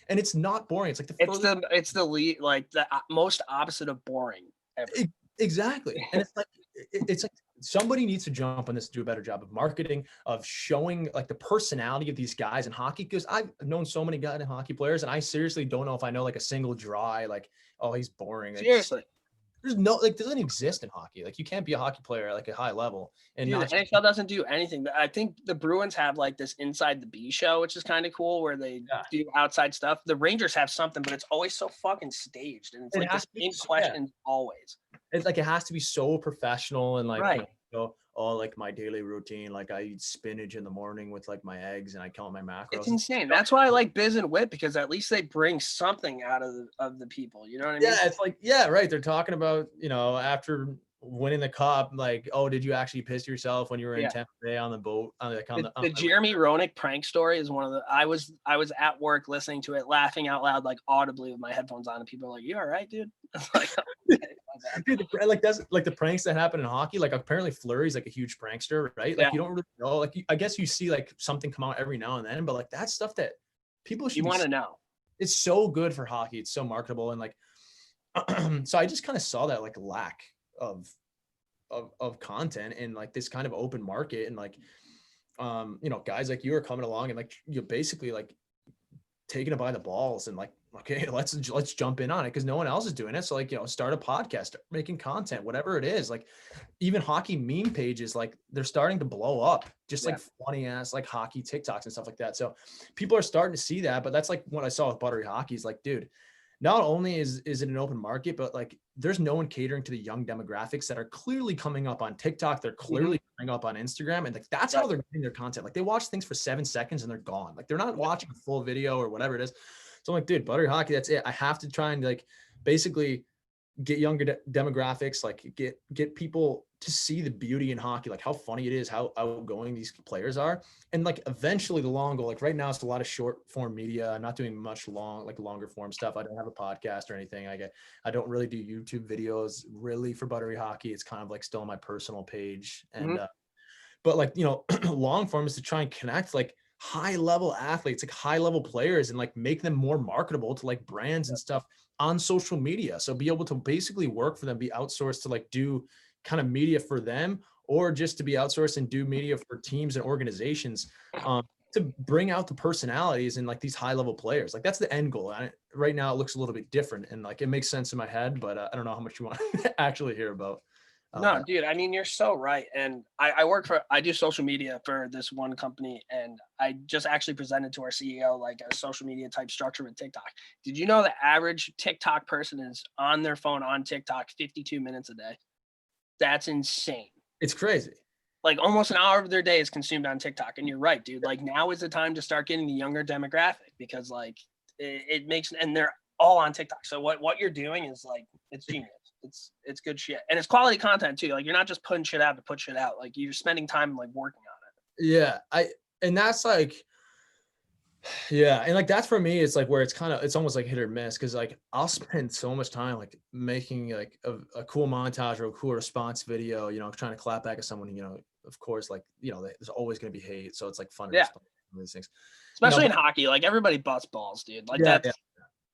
and it's not boring. It's like it's the lead, like the most opposite of boring ever. Exactly. And it's like somebody needs to jump on this, do a better job of marketing, of showing like the personality of these guys in hockey. Because I've known so many guys and hockey players, and I seriously don't know if I know like a single dry, like, oh, he's boring. Like, seriously. There's no, like, doesn't exist in hockey. Like you can't be a hockey player at like a high level. And the NHL doesn't do anything. I think the Bruins have like this Inside the B show, which is kind of cool, where they do outside stuff. The Rangers have something, but it's always so fucking staged, and it's like the same questions always. It's like it has to be so professional, and like like my daily routine, like I eat spinach in the morning with like my eggs, and I count my macros. It's insane. That's why I like Biz and Whit, because at least they bring something out of the people. You know what I mean? Yeah, it's like, right. They're talking about, after winning the cup, like, oh, did you actually piss yourself when you were in Tampa Bay on the boat? The Jeremy Roenick prank story is one of the. I was at work listening to it, laughing out loud, like audibly with my headphones on, and people are like, "You all right, dude?" I was like, dude, like that's like the pranks that happen in hockey. Like apparently Fleury's like a huge prankster, right? Like you don't really know. Like I guess you see like something come out every now and then, but like that's stuff that people should. You want to know. It's so good for hockey. It's so marketable, and like, so I just kind of saw that like lack of content and like this kind of open market, and like, guys like you are coming along and like you're basically like taking it by the balls and like, okay, let's jump in on it because no one else is doing it. So like, start a podcast, start making content, whatever it is. Like even hockey meme pages, like they're starting to blow up, just like funny ass like hockey TikToks and stuff like that. So people are starting to see that. But that's like what I saw with Buttery Hockey is like, dude, not only is it an open market, but like there's no one catering to the young demographics that are clearly coming up on TikTok. They're clearly coming up on Instagram. And like, that's how they're getting their content. Like they watch things for 7 seconds and they're gone. Like they're not watching a full video or whatever it is. So I'm like, dude, Buttery Hockey, that's it. I have to try and like basically get younger demographics, like get people to see the beauty in hockey, like how funny it is, how outgoing these players are. And like eventually the long goal, like right now it's a lot of short form media. I'm not doing much longer form stuff. I don't have a podcast or anything. I don't really do YouTube videos really for Buttery Hockey. It's kind of like still on my personal page. And but like, long form is to try and connect like high level athletes, like high level players, and like make them more marketable to like brands and stuff on social media. So be able to basically work for them, be outsourced to like do kind of media for them, or just to be outsourced and do media for teams and organizations to bring out the personalities and like these high level players. Like that's the end goal. And right now it looks a little bit different and like it makes sense in my head, but I don't know how much you want to actually hear about. No, dude, I mean, you're so right. And I do social media for this one company, and I just actually presented to our CEO like a social media type structure with TikTok. Did you know the average TikTok person is on their phone on TikTok 52 minutes a day? That's insane. It's crazy. like almost an hour of their day is consumed on TikTok. And you're right, dude. Like now is the time to start getting the younger demographic because like it makes, and they're all on TikTok. So what you're doing is like, it's genius. It's good shit. And it's quality content too. Like you're not just putting shit out to put shit out. Like you're spending time like working on it. Yeah. And that's like, yeah. And like, that's for me, it's like where it's almost like hit or miss. Cause like I'll spend so much time like making like a cool montage or a cool response video, you know, trying to clap back at someone, you know, of course, like, you know, there's always going to be hate. So it's like fun to respond to these things. Especially you know, in hockey, like everybody busts balls, dude. Like yeah, that's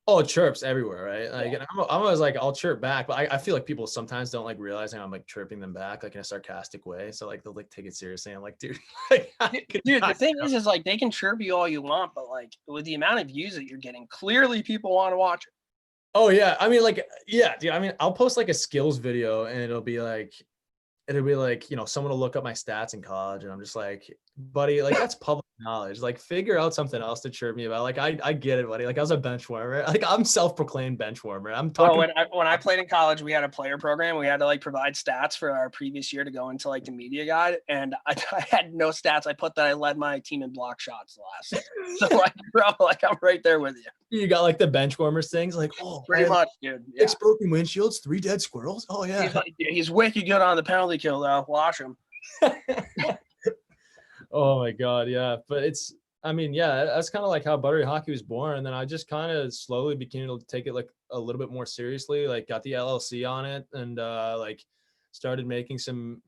Oh, it chirps everywhere, right? Like, and I'm always like, I'll chirp back, but I feel like people sometimes don't like realizing I'm like chirping them back, like in a sarcastic way. So like they'll like take it seriously. I'm like, dude, like, dude, the thing is like they can chirp you all you want, but like with the amount of views that you're getting, clearly people want to watch it. Oh yeah, I mean, like, yeah, dude. I mean, I'll post like a skills video, and it'll be like, you know, someone will look up my stats in college, and I'm just like, buddy, like that's public knowledge. Like, figure out something else to chirp me about. Like, I get it, buddy. Like, I was a bench warmer. Like, I'm self-proclaimed bench warmer. I'm talking. Well, when I played in college, we had a player program. We had to like provide stats for our previous year to go into like the media guide, and I had no stats. I put that I led my team in block shots the last season. So like, bro, like I'm right there with you. You got like the bench warmers things, like, oh, pretty much, dude. 6 broken windshields, 3 dead squirrels. Oh yeah, he's wicked good on the penalty kill though. Watch him. Oh my god, yeah. But it's, I mean, yeah, that's kind of like how Buttery Hockey was born, and then I just kind of slowly began to take it like a little bit more seriously. Like, got the LLC on it, and like started making some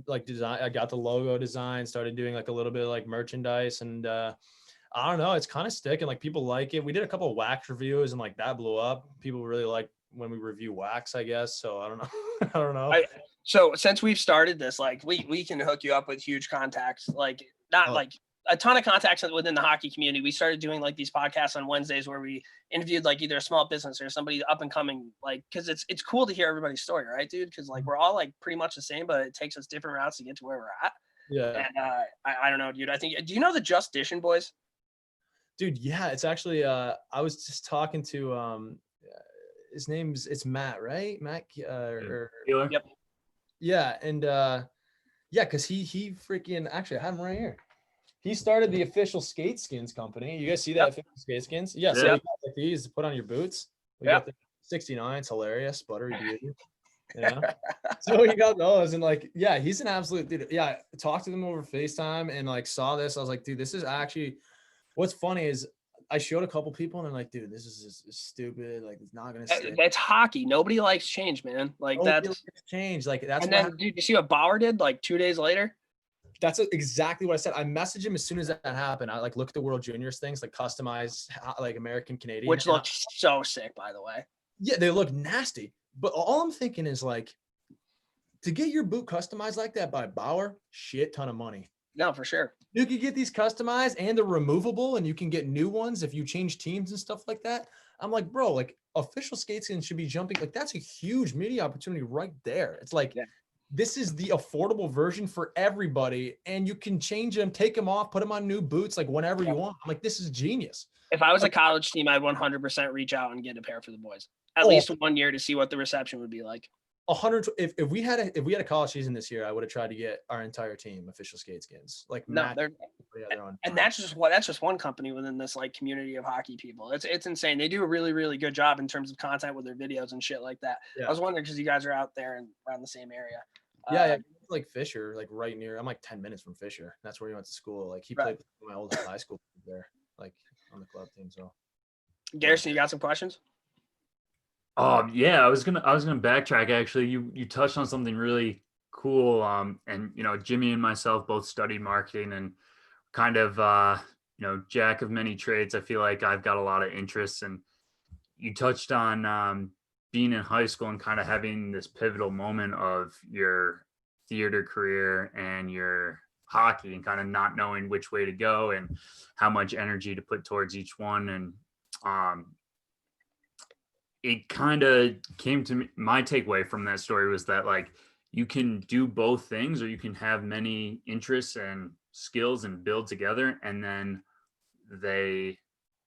like design. I got the logo design, started doing like a little bit of like merchandise, and I don't know, it's kind of sticking. Like people like it. We did a couple of wax reviews, and like that blew up. People really like when we review wax, I guess. So I don't know. I don't know. So since we've started this, like we can hook you up with huge contacts, like not like a ton of contacts within the hockey community. We started doing like these podcasts on Wednesdays where we interviewed like either a small business or somebody up and coming, like, cause it's cool to hear everybody's story, right, dude? Cause like we're all like pretty much the same, but it takes us different routes to get to where we're at. Yeah. And I don't know, dude. I think, do you know the Just Dishing boys? Dude, yeah, it's actually I was just talking to his name's, it's Matt, right? Matt Yep. Yeah, and yeah, because he freaking, actually I have him right here. He started the official skate skins company. You guys see that official skate skins? Yeah, so you got like these to put on your boots. We got the 69, it's hilarious, buttery beauty. Yeah. So he got those, and like, yeah, he's an absolute dude. Yeah, I talked to them over FaceTime and like saw this. I was like, dude, this is actually, what's funny is I showed a couple people and they're like, dude, this is stupid. Like, it's not gonna stick. That's hockey. Nobody likes change, man. Like that's change. Like that's. And then, dude, you see what Bauer did like 2 days later? That's exactly what I said. I messaged him as soon as that happened. I like looked at the World Juniors things, like customized, like American Canadian, which looks so sick, by the way. Yeah, they look nasty. But all I'm thinking is like, to get your boot customized like that by Bauer, shit ton of money. No, for sure. You can get these customized and they're removable, and you can get new ones if you change teams and stuff like that. I'm like, bro, like official skate skins should be jumping. Like, that's a huge media opportunity right there. It's like, this is the affordable version for everybody, and you can change them, take them off, put them on new boots, like whenever you want. I'm like, this is genius. If I was a college team, I'd 100% reach out and get a pair for the boys. At least 1 year to see what the reception would be like. 100. If we had a college season this year, I would have tried to get our entire team official skate skins. Like, no, and that's just one company within this like community of hockey people. It's insane. They do a really, really good job in terms of content with their videos and shit like that. Yeah. I was wondering because you guys are out there and around the same area. Yeah, like Fisher, like right near. I'm like 10 minutes from Fisher. That's where he went to school. Like he played with my old high school there, like on the club team. So, Garrison, you got some questions? Yeah, I was gonna backtrack. Actually, you touched on something really cool. And you know, Jimmy and myself both studied marketing and kind of you know, jack of many trades. I feel like I've got a lot of interests, and you touched on being in high school and kind of having this pivotal moment of your theater career and your hockey, and kind of not knowing which way to go and how much energy to put towards each one. And it kind of came to me, my takeaway from that story was that like you can do both things, or you can have many interests and skills and build together, and then they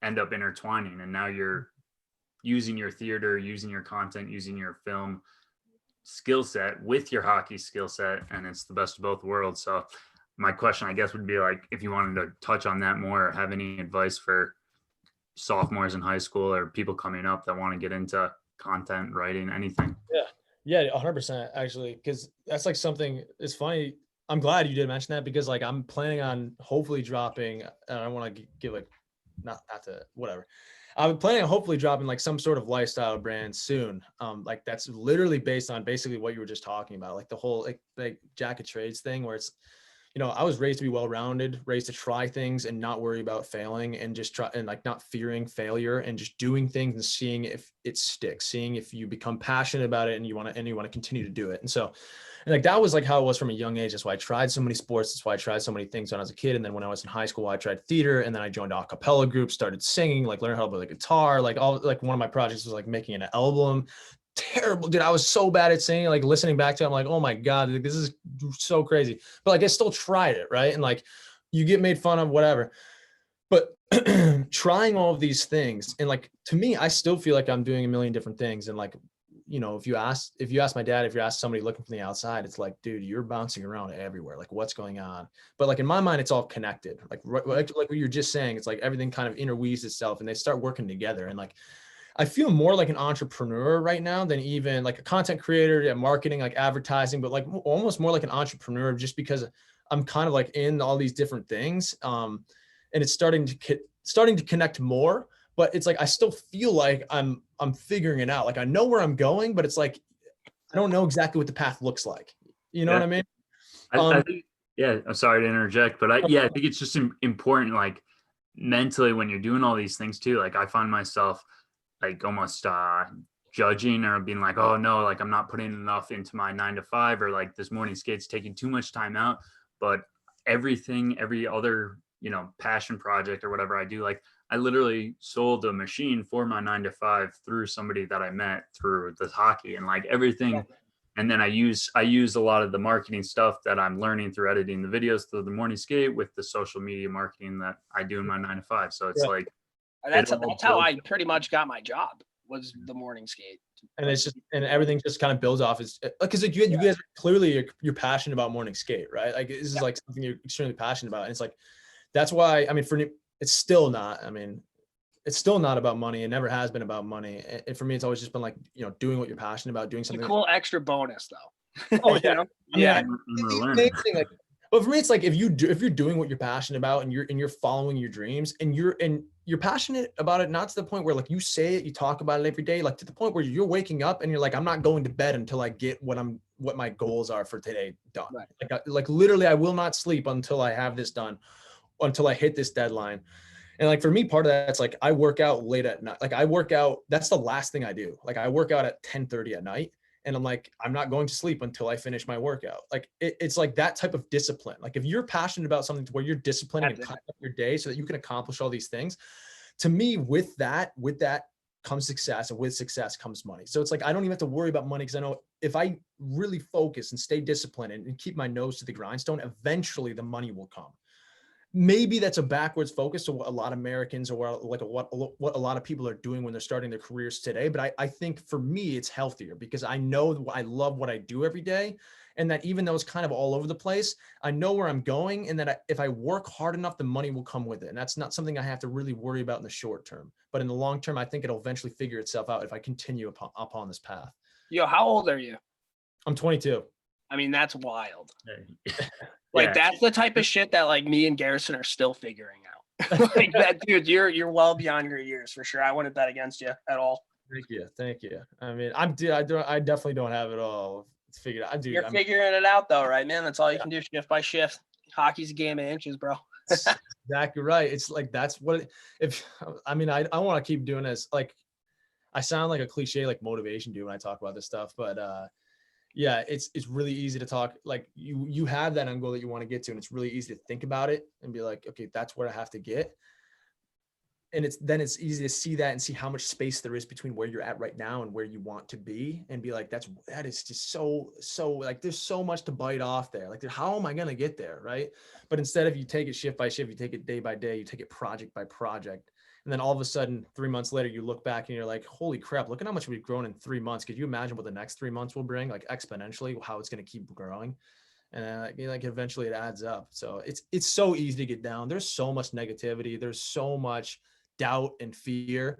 end up intertwining, and now you're using your theater, using your content, using your film skill set with your hockey skill set, and it's the best of both worlds. So my question, I guess, would be like, if you wanted to touch on that more, or have any advice for sophomores in high school or people coming up that want to get into content writing, anything. Yeah, 100% actually, because that's like something. It's funny. I'm glad you did mention that, because like I'm planning on hopefully dropping, and I want to give like not to whatever. I'm planning on hopefully dropping like some sort of lifestyle brand soon. Like that's literally based on basically what you were just talking about, like the whole like jack of trades thing, where it's, I was raised to be well-rounded, raised to try things and not worry about failing, and just try and like not fearing failure, and just doing things and seeing if it sticks, seeing if you become passionate about it and you want to continue to do it. And so, and like that was like how it was from a young age. That's why I tried so many sports. That's why I tried so many things when I was a kid. And then when I was in high school, I tried theater, and then I joined a cappella group, started singing, like learned how to play the guitar. Like one of my projects was like making an album. Terrible, dude. I was so bad at singing. Like listening back to it, I'm like, oh my God, this is so crazy. But like I still tried it, right? And like you get made fun of, whatever. But trying all of these things, and like to me, I still feel like I'm doing a million different things. And like, if you ask my dad, if you ask somebody looking from the outside, it's like, dude, you're bouncing around everywhere. Like what's going on? But like in my mind, it's all connected. Like what you're just saying, it's like everything kind of interweaves itself, and they start working together. And like I feel more like an entrepreneur right now than even like a content creator, yeah, marketing, like advertising, but like almost more like an entrepreneur, just because I'm kind of like in all these different things. And it's starting to connect more, but it's like I still feel like I'm figuring it out. Like I know where I'm going, but it's like I don't know exactly what the path looks like. You know what I mean? I think, yeah, I'm sorry to interject, but I think it's just important, like mentally, when you're doing all these things too. Like I find myself like almost judging or being like, oh no, like I'm not putting enough into my 9 to 5, or like this morning skate's taking too much time out. But every other, passion project or whatever I do, like I literally sold a machine for my 9 to 5 through somebody that I met through the hockey, and like everything. Yeah. And then I use a lot of the marketing stuff that I'm learning through editing the videos through the morning skate with the social media marketing that I do in my 9 to 5. So it's like, that's how I pretty much got my job, was the morning skate. And it's just, and everything just kind of builds off. Is because like you guys clearly you're passionate about morning skate, right? Like this is like something you're extremely passionate about. And it's like, that's why, I mean, it's still not about money. It never has been about money. And for me, it's always just been like, doing what you're passionate about, doing something. It's a cool extra bonus though. Oh yeah. Yeah. But for me, it's like if you're doing what you're passionate about, and you're following your dreams, and you're passionate about it, not to the point where like you say it, you talk about it every day, like to the point where you're waking up and you're like, I'm not going to bed until I get what my goals are for today done. Right. Like literally, I will not sleep until I have this done, until I hit this deadline. And like for me, part of that's like I work out late at night. Like I work out, that's the last thing I do. Like I work out at 10:30 at night. And I'm like, I'm not going to sleep until I finish my workout. Like it's like that type of discipline. Like if you're passionate about something to where you're disciplining and cutting up your day so that you can accomplish all these things, to me, with that comes success, and with success comes money. So it's like, I don't even have to worry about money, because I know if I really focus and stay disciplined and keep my nose to the grindstone, eventually the money will come. Maybe that's a backwards focus to what a lot of Americans, or like what a lot of people are doing when they're starting their careers today. But I think for me, it's healthier, because I know I love what I do every day. And that even though it's kind of all over the place, I know where I'm going, and that if I work hard enough, the money will come with it. And that's not something I have to really worry about in the short term. But in the long term, I think it'll eventually figure itself out if I continue upon this path. Yo, how old are you? I'm 22. I mean, that's wild. Like that's the type of shit that like me and Garrison are still figuring out. Like that, dude, you're well beyond your years for sure. I wouldn't bet against you at all. Thank you. I mean, I definitely don't have it all figured out. You're figuring it out though, right, man? That's all you can do, shift by shift. Hockey's a game of inches, bro. Exactly right. It's like that's what I want to keep doing this. Like I sound like a cliche, like motivation dude when I talk about this stuff, but yeah, it's really easy to talk. Like you have that end goal that you want to get to, and it's really easy to think about it and be like, okay, that's where I have to get. And it's easy to see that and see how much space there is between where you're at right now and where you want to be, and be like, that is just so like there's so much to bite off there. Like how am I going to get there? Right. But instead, if you take it shift by shift, you take it day by day, you take it project by project, And then all of a sudden, 3 months later, you look back and you're like, holy crap, look at how much we've grown in 3 months. Could you imagine what the next 3 months will bring, like exponentially, how it's going to keep growing? And then, like eventually it adds up. So it's so easy to get down. There's so much negativity. There's so much doubt and fear.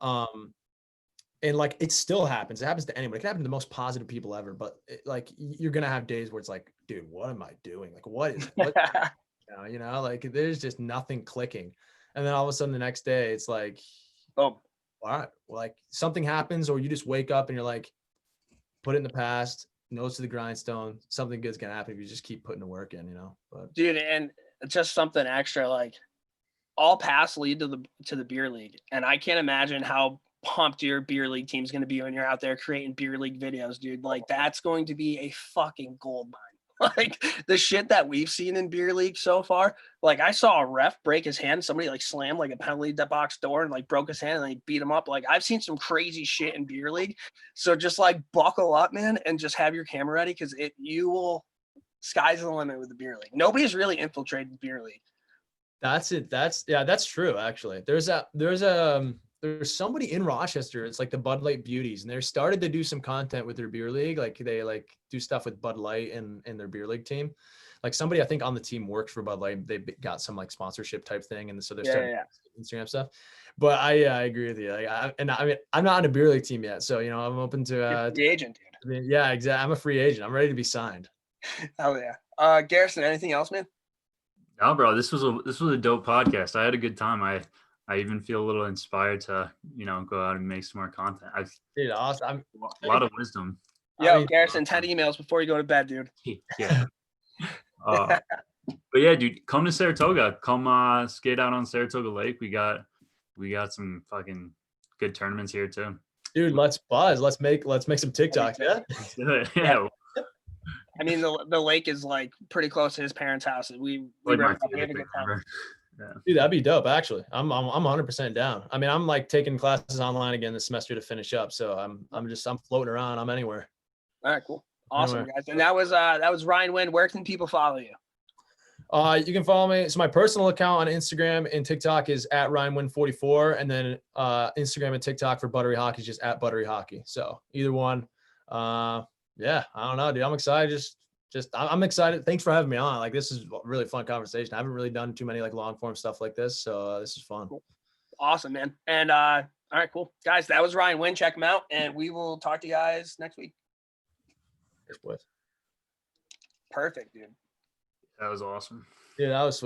And like, it still happens. It happens to anyone. It can happen to the most positive people ever, but like, you're going to have days where it's like, dude, what am I doing? Like, what like there's just nothing clicking. And then all of a sudden the next day it's like, oh, all right, well, like something happens, or you just wake up and you're like, put it in the past, nose to the grindstone. Something good's going to happen if you just keep putting the work in, but dude, and just something extra, like all paths lead to the beer league. And I can't imagine how pumped your beer league team's going to be when you're out there creating beer league videos, dude. Like that's going to be a fucking gold mine. Like the shit that we've seen in beer league so far. Like I saw a ref break his hand. Somebody like slammed like a penalty box door and like broke his hand and they beat him up. Like I've seen some crazy shit in beer league. So just like buckle up, man, and just have your camera ready, because sky's the limit with the beer league. Nobody's really infiltrated beer league. That's it. That's true. Actually, there's somebody in Rochester. It's like the Bud Light Beauties, and they're started to do some content with their beer league. Like they like do stuff with Bud Light and their beer league team. Like somebody I think on the team works for Bud Light. They got some like sponsorship type thing, and so they're starting Instagram stuff. But I agree with you. Like I'm not on a beer league team yet, so I'm open to the agent, dude. Yeah, exactly. I'm a free agent. I'm ready to be signed. Oh yeah. Garrison, anything else, man? No, bro, this was a dope podcast. I had a good time. I even feel a little inspired to, go out and make some more content. Dude, awesome. A lot of wisdom. Yo, Garrison, 10 emails before you go to bed, dude. Yeah. But yeah, dude, come to Saratoga. Come skate out on Saratoga Lake. We got some fucking good tournaments here too. Dude, let's buzz. Let's make some TikToks. Yeah. Let's do it. Yeah. I mean, the lake is like pretty close to his parents' house. We Like have my a favorite good thing time. ever. Yeah. Dude, that'd be dope. Actually, I'm 100% down. I mean, I'm like taking classes online again this semester to finish up. So I'm floating around. I'm anywhere. All right, cool, awesome, guys. And that was Ryan Winn. Where can people follow you? You can follow me. So my personal account on Instagram and TikTok is at RyanWin44, and then Instagram and TikTok for Buttery Hockey is just at Buttery Hockey. So either one. Yeah, I don't know, dude. I'm excited. I'm excited. Thanks for having me on. Like, this is a really fun conversation. I haven't really done too many like long form stuff like this. So this is fun. Cool. Awesome, man. And all right, cool. Guys, that was Ryan Winn. Check him out. And we will talk to you guys next week. Yes, boys. Perfect, dude. That was awesome. Yeah, that was sweet.